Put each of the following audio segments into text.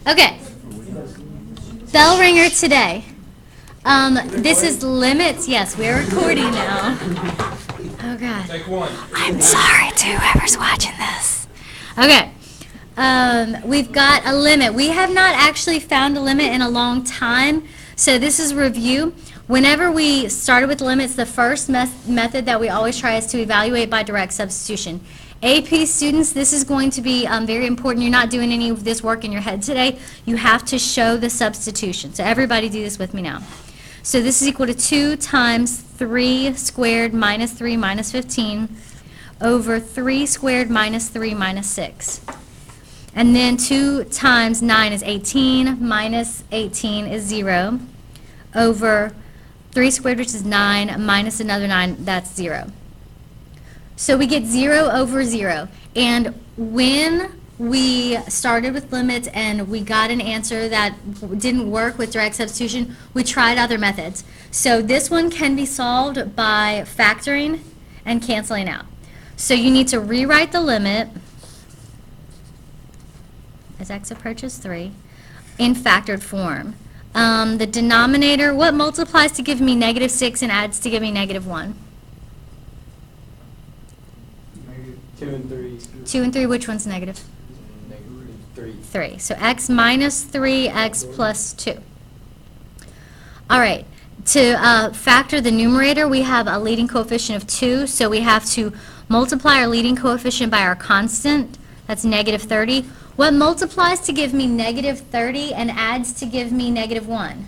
Okay. Bell ringer today. This is limits. Yes, we're recording now. Oh, God. Take one. I'm sorry to whoever's watching this. Okay. We've got a limit. We have not actually found a limit in a long time, so this is review. Whenever we started with limits, the first method that we always try is to evaluate by direct substitution. AP students, this is going to be very important. You're not doing any of this work in your head today. You have to show the substitution. So everybody do this with me now. So this is equal to 2 times 3 squared minus 3 minus 15 over 3 squared minus 3 minus 6. And then 2 times 9 is 18 minus 18 is 0 over 3 squared, which is 9, minus another 9, that's 0. So we get 0 over 0. And when we started with limits and we got an answer that didn't work with direct substitution, we tried other methods. So this one can be solved by factoring and canceling out. So you need to rewrite the limit as x approaches 3 in factored form. The denominator, what multiplies to give me negative 6 and adds to give me negative 1? 2 and 3. 2 and 3, which one's negative? Negative 3. 3. So x minus 3, x plus 2. All right. To factor the numerator, we have a leading coefficient of 2, so we have to multiply our leading coefficient by our constant. That's negative 30. What multiplies to give me negative 30 and adds to give me negative 1?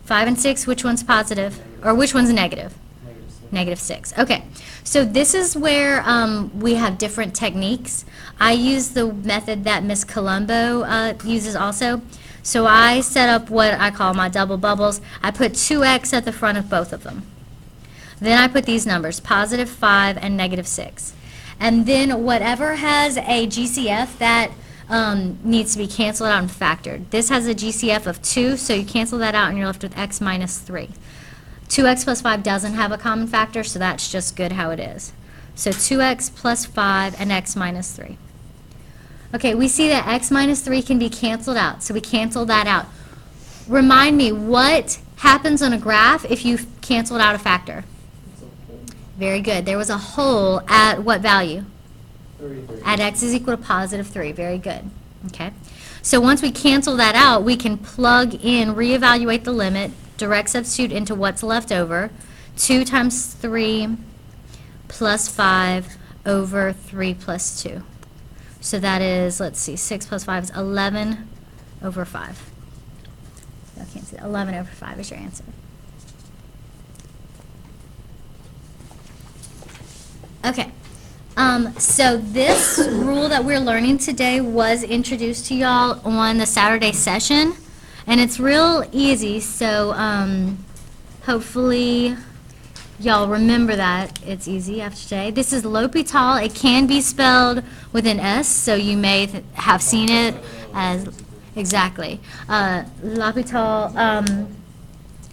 5 and 6, which one's positive? Or which one's negative? Negative 6. Okay, so this is where we have different techniques. I use the method that Miss Colombo uses also. So I set up what I call my double bubbles. I put 2x at the front of both of them. Then I put these numbers, positive 5 and negative 6. And then whatever has a GCF, that needs to be canceled out and factored. This has a GCF of 2, so you cancel that out and you're left with x minus 3. 2x plus 5 doesn't have a common factor, so that's just good how it is. So 2x plus 5 and x minus 3. Okay, we see that x minus 3 can be canceled out, so we cancel that out. Remind me, what happens on a graph if you canceled out a factor? Very good. There was a hole at what value? 33. At x is equal to positive 3. Very good. Okay. So once we cancel that out, we can plug in, reevaluate the limit, direct substitute into what's left over. 2 times 3 plus 5 over 3 plus 2. So that is, let's see, 6 plus 5 is 11 over 5. I can't see that. 11 over 5 is your answer. Okay, so this rule that we're learning today was introduced to y'all on the Saturday session, and it's real easy, so hopefully y'all remember that. It's easy after today. This is L'Hopital. It can be spelled with an S, so you may have seen it as, exactly, L'Hopital.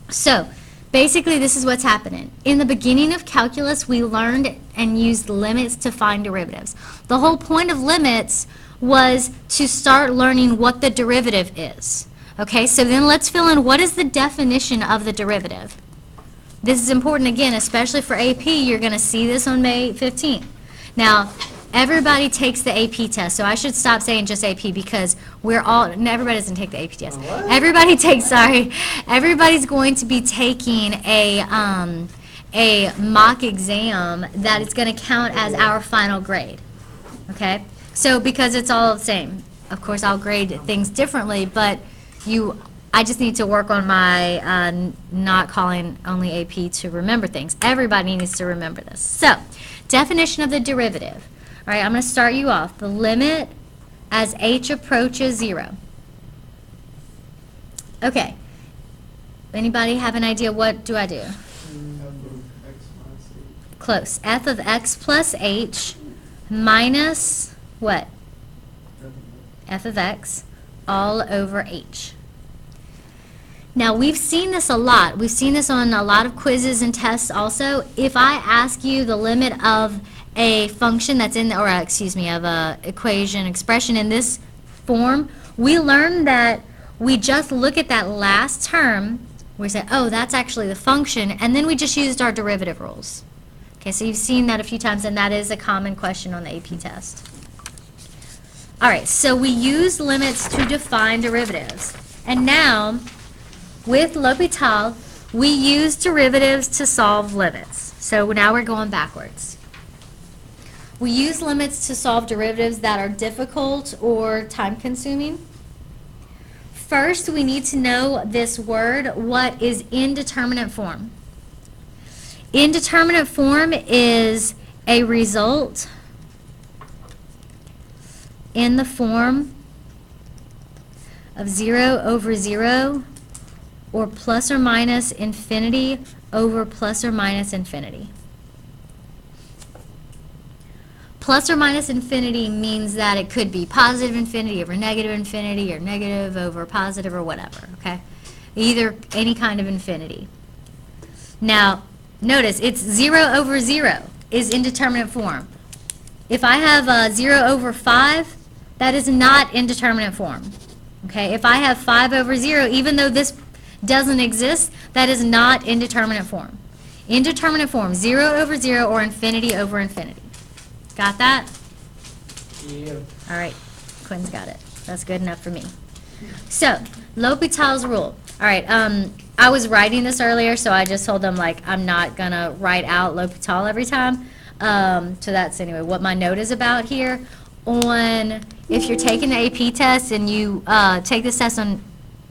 So basically, this is what's happening. In the beginning of calculus, we learned and used limits to find derivatives. The whole point of limits was to start learning what the derivative is. Okay, so then let's fill in what is the definition of the derivative. This is important, again, especially for AP. You're going to see this on May 15th. Now, everybody takes the AP test, so I should stop saying just AP because we're all, no, everybody doesn't take the AP test. Everybody takes, sorry, everybody's going to be taking a mock exam that is going to count as our final grade, okay? So because it's all the same. Of course, I'll grade things differently, but I just need to work on my not calling only AP to remember things. Everybody needs to remember this. So, definition of the derivative. All right, I'm going to start you off. The limit as h approaches 0. Okay. Anybody have an idea? What do I do? Close. F of x plus h minus what? F of x all over h. Now, we've seen this a lot. We've seen this on a lot of quizzes and tests also. If I ask you the limit of a function that's in, of a expression in this form, we learned that we just look at that last term, we say, oh, that's actually the function, and then we just used our derivative rules. Okay, so you've seen that a few times, and that is a common question on the AP test. All right, so we use limits to define derivatives. And now, with L'Hopital, we use derivatives to solve limits. So now we're going backwards. We use limits to solve derivatives that are difficult or time-consuming. First, we need to know this word, what is indeterminate form. Indeterminate form is a result in the form of 0 over 0 or plus or minus infinity over plus or minus infinity. Plus or minus infinity means that it could be positive infinity over negative infinity or negative over positive or whatever, okay? Either any kind of infinity. Now, notice it's 0 over 0 is indeterminate form. If I have 0 over 5, that is not indeterminate form. Okay, if I have 5 over 0, even though this doesn't exist, that is not indeterminate form. Indeterminate form, 0 over 0 or infinity over infinity. Got that? Yeah. All right, Quinn's got it. That's good enough for me. So, L'Hopital's rule. All right, I was writing this earlier, so I just told them, like, I'm not going to write out L'Hopital every time. So that's, anyway, what my note is about here. If you're taking the AP test and you take this test on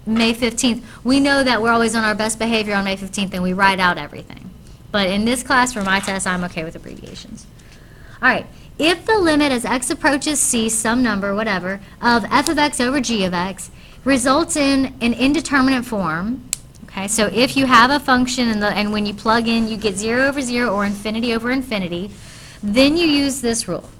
May 15th, we know that we're always on our best behavior on May 15th and we write out everything. But in this class, for my test, I'm okay with abbreviations. All right, if the limit as x approaches c, some number, whatever, of f of x over g of x results in an indeterminate form, okay, so if you have a function and when you plug in you get 0 over 0 or infinity over infinity, then you use this rule,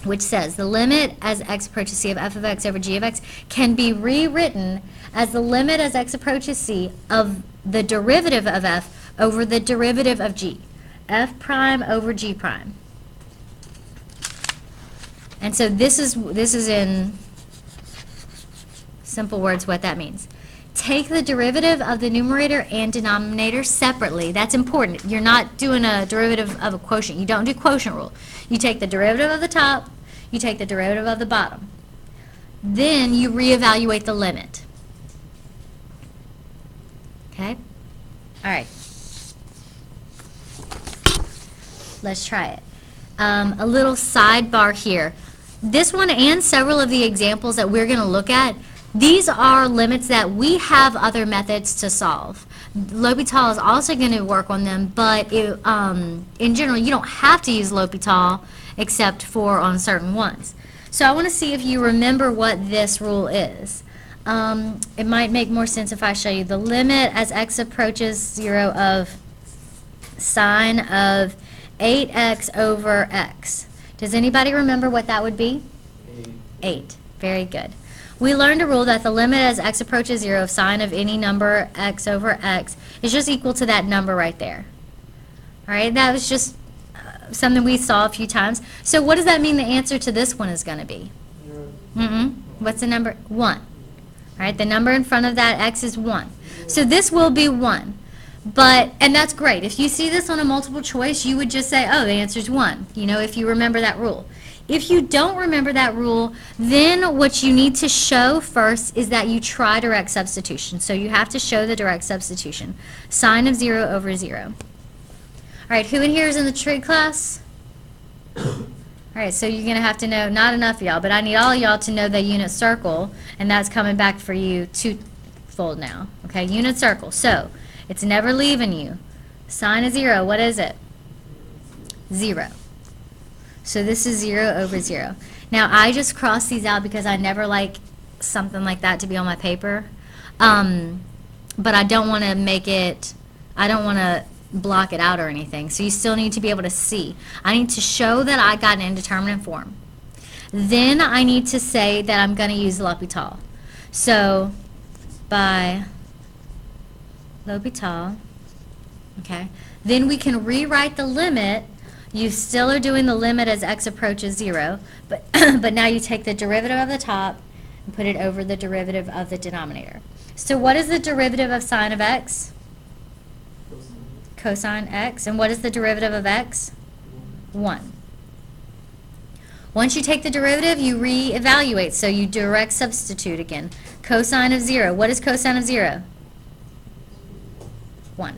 which says the limit as x approaches c of f of x over g of x can be rewritten as the limit as x approaches c of the derivative of f over the derivative of g, f prime over g prime. And so this is in simple words what that means. Take the derivative of the numerator and denominator separately. That's important. You're not doing a derivative of a quotient. You don't do quotient rule. You take the derivative of the top, you take the derivative of the bottom. Then you reevaluate the limit. Okay? All right. Let's try it. A little sidebar here. This one and several of the examples that we're going to look at, these are limits that we have other methods to solve. L'Hopital is also going to work on them, but in general, you don't have to use L'Hopital except for on certain ones. So I want to see if you remember what this rule is. It might make more sense if I show you the limit as x approaches 0 of sine of 8x over x. Does anybody remember what that would be? 8. Very good. We learned a rule that the limit as x approaches 0 of sine of any number x over x is just equal to that number right there. All right, that was just something we saw a few times. So what does that mean the answer to this one is going to be? 0. What's the number? 1. All right, the number in front of that x is 1. So this will be 1. And that's great. If you see this on a multiple choice, you would just say, oh, the answer is 1, you know, if you remember that rule. If you don't remember that rule, then what you need to show first is that you try direct substitution. So you have to show the direct substitution. Sine of 0 over 0. All right, who in here is in the trig class? All right, so you're going to have to know, not enough of y'all, but I need all y'all to know the unit circle, and that's coming back for you twofold now. Okay, unit circle. So it's never leaving you. Sine of 0, what is it? 0. So this is 0 over 0. Now I just cross these out because I never like something like that to be on my paper. But I don't want to make it, I don't want to block it out or anything. So you still need to be able to see. I need to show that I got an indeterminate form. Then I need to say that I'm going to use L'Hopital. So by L'Hopital, okay, then we can rewrite the limit. You still are doing the limit as x approaches 0, but now you take the derivative of the top and put it over the derivative of the denominator. So what is the derivative of sine of x? Cosine x. And what is the derivative of x? 1. Once you take the derivative, you reevaluate. So you direct substitute again. Cosine of 0. What is cosine of 0? 1.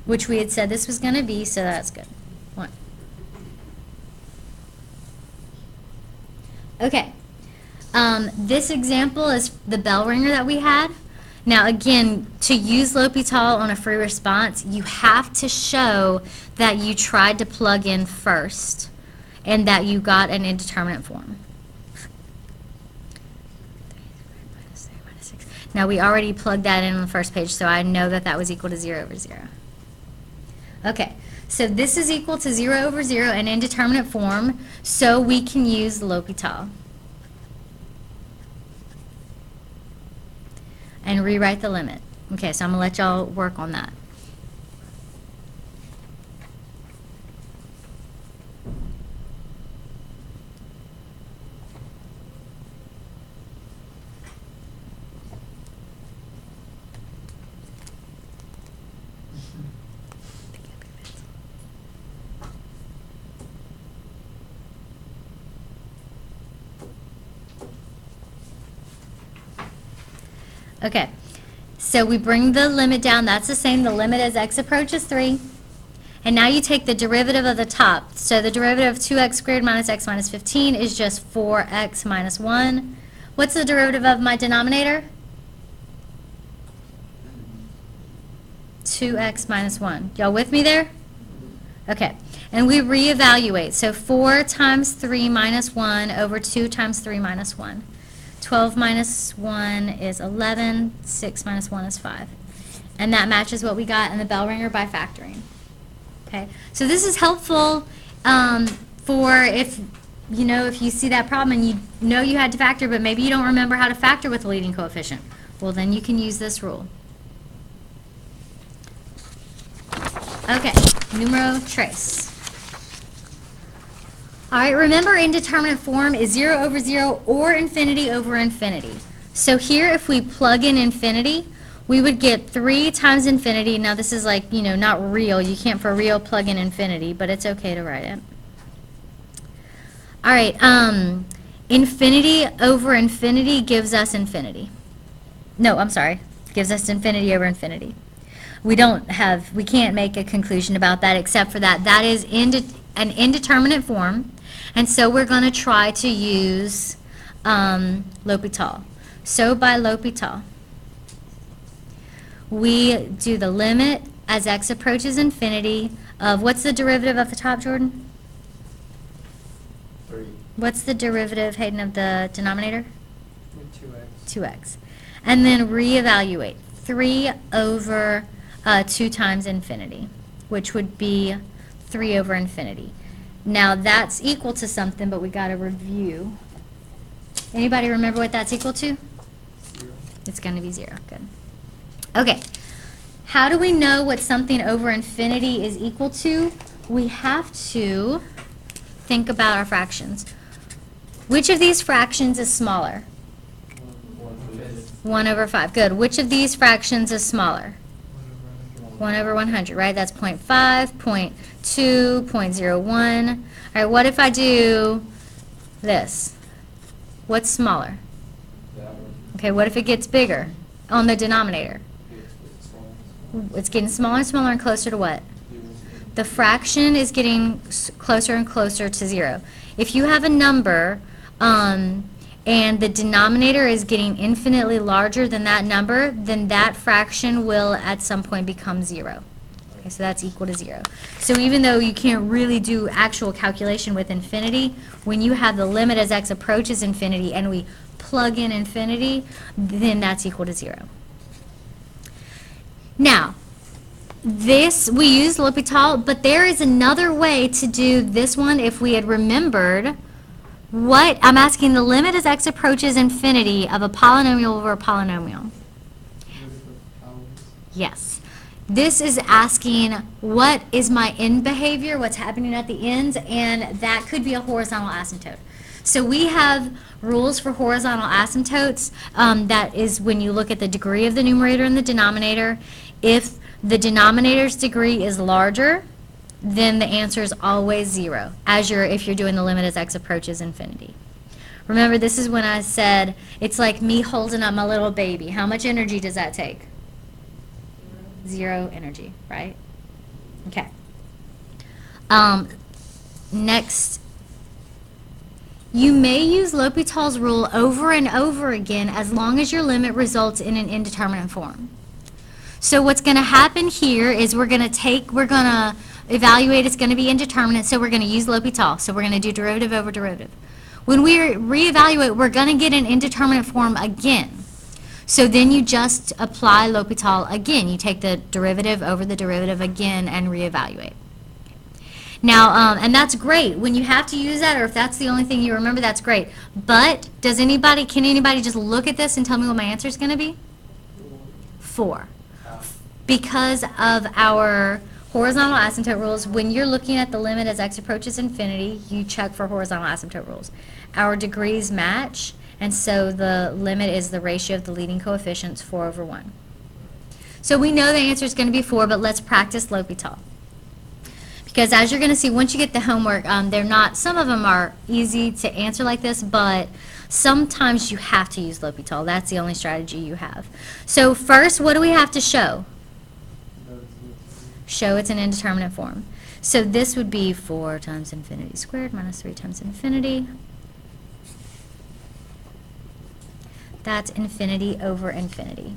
Which we had said this was going to be, so that's good. 1. Okay. This example is the bell ringer that we had. Now again, to use L'Hopital on a free response, you have to show that you tried to plug in first and that you got an indeterminate form. Now we already plugged that in on the first page, so I know that that was equal to 0 over 0. Okay, so this is equal to 0 over 0, an indeterminate form, so we can use L'Hopital. And rewrite the limit. Okay, so I'm going to let y'all work on that. Okay, so we bring the limit down. That's the same. The limit as x approaches 3. And now you take the derivative of the top. So the derivative of 2x squared minus x minus 15 is just 4x minus 1. What's the derivative of my denominator? 2x minus 1. Y'all with me there? Okay, and we reevaluate. So 4 times 3 minus 1 over 2 times 3 minus 1. 12 minus 1 is 11, 6 minus 1 is 5. And that matches what we got in the bell ringer by factoring. Okay, so this is helpful for if you see that problem and you know you had to factor, but maybe you don't remember how to factor with the leading coefficient. Well, then you can use this rule. Okay, numero tres. All right, remember indeterminate form is 0 over 0 or infinity over infinity. So here if we plug in infinity, we would get 3 times infinity. Now this is like, not real. You can't for real plug in infinity, but it's okay to write it. All right, infinity over infinity gives us infinity. No, I'm sorry, gives us infinity over infinity. We can't make a conclusion about that except for that. That is an indeterminate form. And so we're going to try to use L'Hopital. So by L'Hopital, we do the limit as x approaches infinity of, what's the derivative of the top, Jordan? 3. What's the derivative, Hayden, of the denominator? 2x. 2x. And then reevaluate. 3 over 2 times infinity, which would be 3 over infinity. Now that's equal to something, but we got to review. Anybody remember what that's equal to? 0. It's going to be 0. Good. Okay. How do we know what something over infinity is equal to? We have to think about our fractions. Which of these fractions is smaller? 1 over 5. Good. Which of these fractions is smaller? 1 over 100, right? That's 0.5, 0.2, 0.01. All right, what if I do this? What's smaller? Okay, what if it gets bigger on the denominator? It's getting smaller and smaller and closer to what? The fraction is getting closer and closer to 0. If you have a number and the denominator is getting infinitely larger than that number, then that fraction will at some point become 0. Okay, so that's equal to 0. So even though you can't really do actual calculation with infinity, when you have the limit as x approaches infinity and we plug in infinity, then that's equal to 0. Now, this, we use L'Hopital, but there is another way to do this one if we had remembered what, I'm asking the limit as x approaches infinity of a polynomial over a polynomial. Yes. This is asking what is my end behavior, what's happening at the ends, and that could be a horizontal asymptote. So we have rules for horizontal asymptotes. That is when you look at the degree of the numerator and the denominator. If the denominator's degree is larger, then the answer is always 0, if you're doing the limit as x approaches infinity. Remember, this is when I said it's like me holding up my little baby. How much energy does that take? 0 energy, right? Okay. Next, you may use L'Hopital's rule over and over again as long as your limit results in an indeterminate form. So what's going to happen here is we're going to evaluate, it's going to be indeterminate, so we're going to use L'Hopital. So we're going to do derivative over derivative. When we reevaluate, we're going to get an indeterminate form again. So then you just apply L'Hopital again. You take the derivative over the derivative again and reevaluate. Now, and that's great. When you have to use that, or if that's the only thing you remember, that's great. But can anybody just look at this and tell me what my answer is going to be? 4. Because of our horizontal asymptote rules, when you're looking at the limit as x approaches infinity, you check for horizontal asymptote rules. Our degrees match, and so the limit is the ratio of the leading coefficients, 4 over 1. So we know the answer is going to be 4, but let's practice L'Hopital. Because as you're going to see, once you get the homework, some of them are easy to answer like this, but sometimes you have to use L'Hopital. That's the only strategy you have. So first, what do we have to show? Show it's an indeterminate form. So this would be 4 times infinity squared minus 3 times infinity. That's infinity over infinity.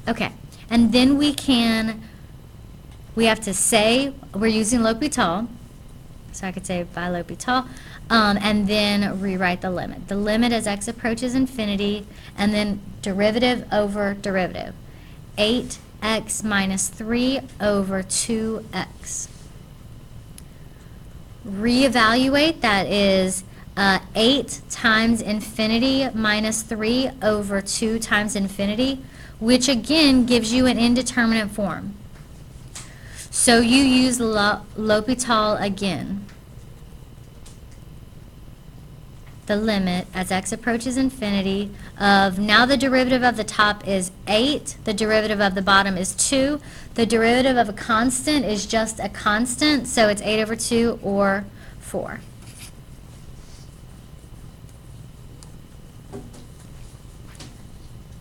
Okay, and then we have to say we're using L'Hopital, so I could say by L'Hopital, and then rewrite the limit. The limit as x approaches infinity, and then derivative over derivative. 8x minus 3 over 2x. Reevaluate, that is 8 times infinity minus 3 over 2 times infinity, which again gives you an indeterminate form. So you use L'Hopital again. The limit as x approaches infinity of, now the derivative of the top is 8, the derivative of the bottom is 2, the derivative of a constant is just a constant, so it's 8 over 2 or 4.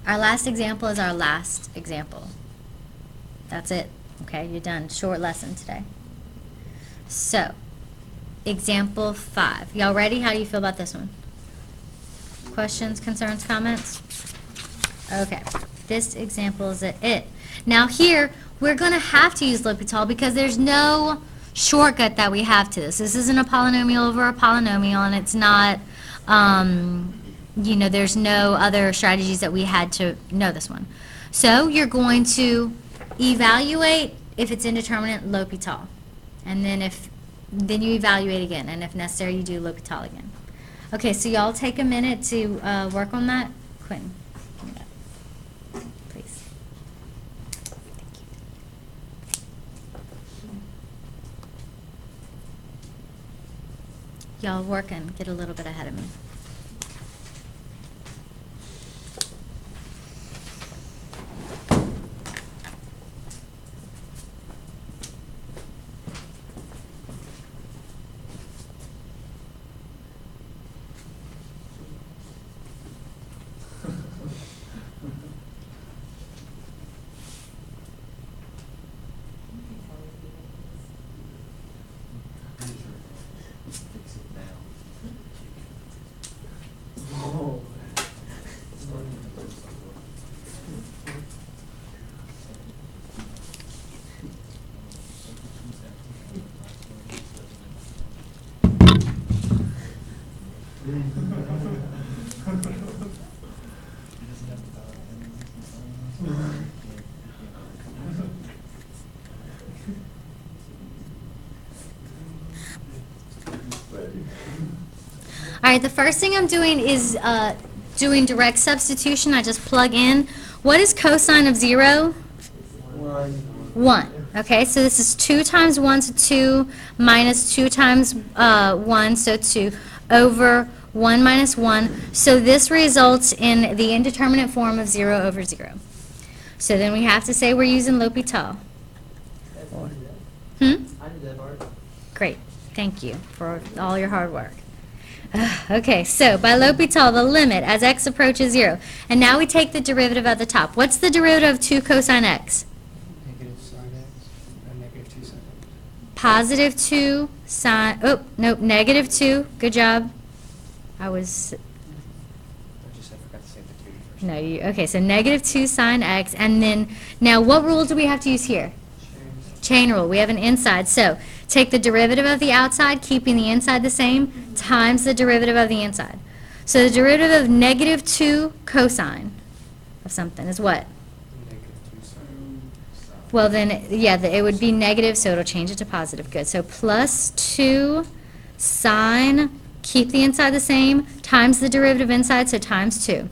Our last example is our last example. That's it. Okay, you're done. Short lesson today. So, example 5. Y'all ready? How do you feel about this one? Questions, concerns, comments? Okay, this example is it. Now here, we're going to have to use L'Hopital because there's no shortcut that we have to this. This isn't a polynomial over a polynomial, and it's not, there's no other strategies that we had to know this one. So you're going to evaluate if it's indeterminate, L'Hopital. And then you evaluate again, and if necessary, you do L'Hopital again. Okay, so y'all take a minute to work on that. Quentin, give me that, please. Thank you. Y'all working, get a little bit ahead of me. All right, the first thing I'm doing is doing direct substitution. I just plug in. What is cosine of 0? 1. Okay, so this is 2 times 1, so 2 minus 2 times 1, so 2, over 1 minus 1. So this results in the indeterminate form of 0 over 0. So then we have to say we're using L'Hopital. Hmm? I did that part. Great, thank you for all your hard work. Okay, so by L'Hopital, the limit as x approaches 0. And now we take the derivative at the top. What's the derivative of 2 cosine x? Negative sine x and negative 2 sine x. Positive 2 sine, oh, nope, negative 2, good job. I was, I just forgot to say the 2 first. no, you, okay, so negative 2 sine x, and then, now what rule do we have to use here? Chain rule, we have an inside, so take the derivative of the outside, keeping the inside the same, times the derivative of the inside. So the derivative of negative 2 cosine of something is what? Negative 2 sine. Well, then, yeah, it would be negative, so it'll change it to positive. Good. So plus 2 sine, keep the inside the same, times the derivative inside, so times 2,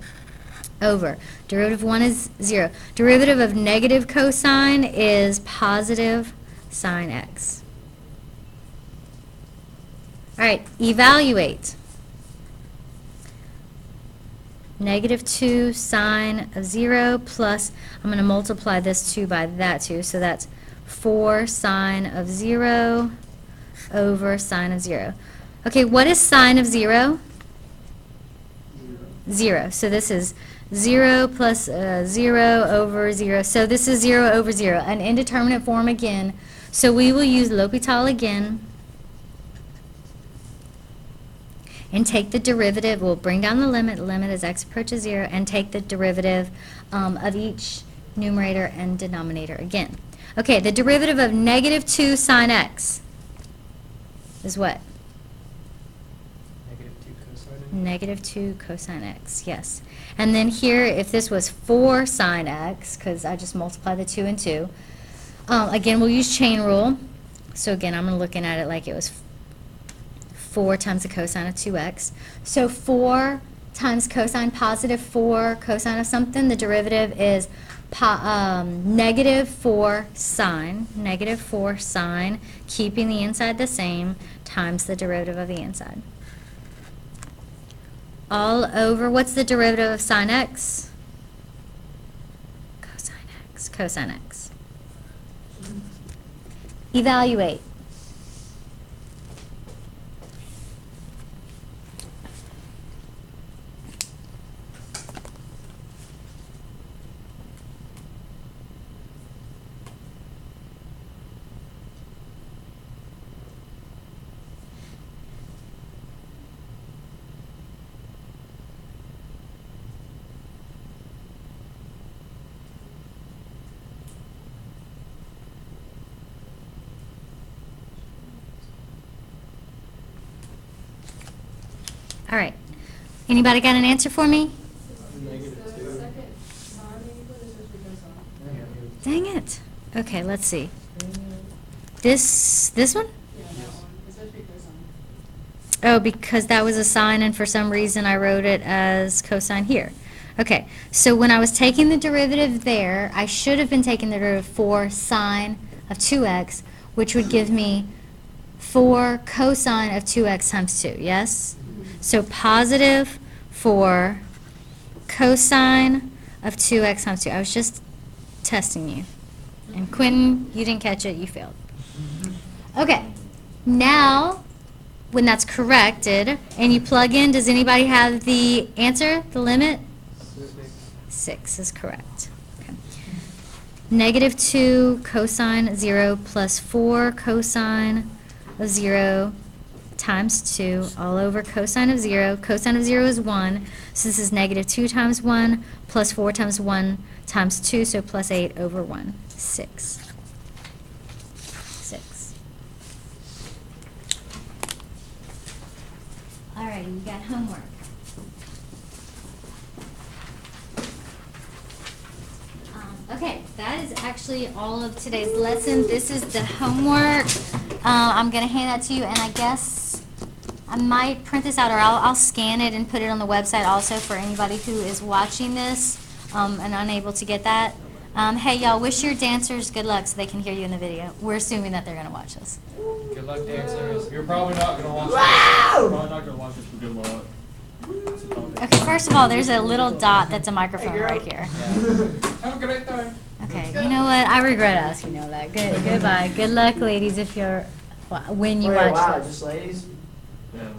over. Derivative 1 is 0. Derivative of negative cosine is positive sine x. All right, evaluate. Negative 2 sine of 0 plus, I'm going to multiply this 2 by that 2, so that's 4 sine of 0 over sine of 0. Okay, what is sine of 0? 0. So this is 0 plus 0 over 0. So this is 0 over 0, an indeterminate form again. So we will use L'Hopital again. And take the derivative, we'll bring down the limit as x approaches 0, and take the derivative of each numerator and denominator again. Okay, the derivative of negative 2 sine x is what? Negative 2 cosine. Negative 2 cosine x, yes. And then here, if this was 4 sine x, because I just multiplied the 2 and 2, again, we'll use chain rule. So again, I'm looking at it like it was 4 times the cosine of 2x. So 4 times cosine, positive 4 cosine of something, the derivative is negative 4 sine, keeping the inside the same, times the derivative of the inside. All over, what's the derivative of sine x? Cosine x. Evaluate. All right. Anybody got an answer for me? Negative 2. Dang it. Okay, let's see. This one? Oh, because that was a sine, and for some reason I wrote it as cosine here. Okay, so when I was taking the derivative there, I should have been taking the derivative 4 sine of 2x, which would give me 4 cosine of 2x times 2, yes? So positive 4 cosine of 2x times 2. I was just testing you. And Quentin, you didn't catch it, you failed. Okay, now, when that's corrected, and you plug in, does anybody have the answer, the limit? 6 is correct. Okay. Negative 2 cosine 0 plus 4 cosine of 0 times 2 all over cosine of 0. Cosine of 0 is 1, so this is negative 2 times 1 plus 4 times 1 times 2, so plus 8 over 1, 6. 6. All right, you got homework. Okay, that is actually all of today's lesson. This is the homework. I'm going to hand that to you, and I guess I might print this out, or I'll scan it and put it on the website also for anybody who is watching this and unable to get that. Hey, y'all, wish your dancers good luck so they can hear you in the video. We're assuming that they're gonna watch this. Good luck, dancers. You're probably not gonna watch this. Wow! You're probably not gonna watch this, but good luck. Okay, first of all, there's a little dot that's a microphone right here. Have a great time. Okay, you know what? I regret asking all that. Goodbye. Good luck, ladies, if you're when you Wait, watch wow, this. just ladies? Yeah,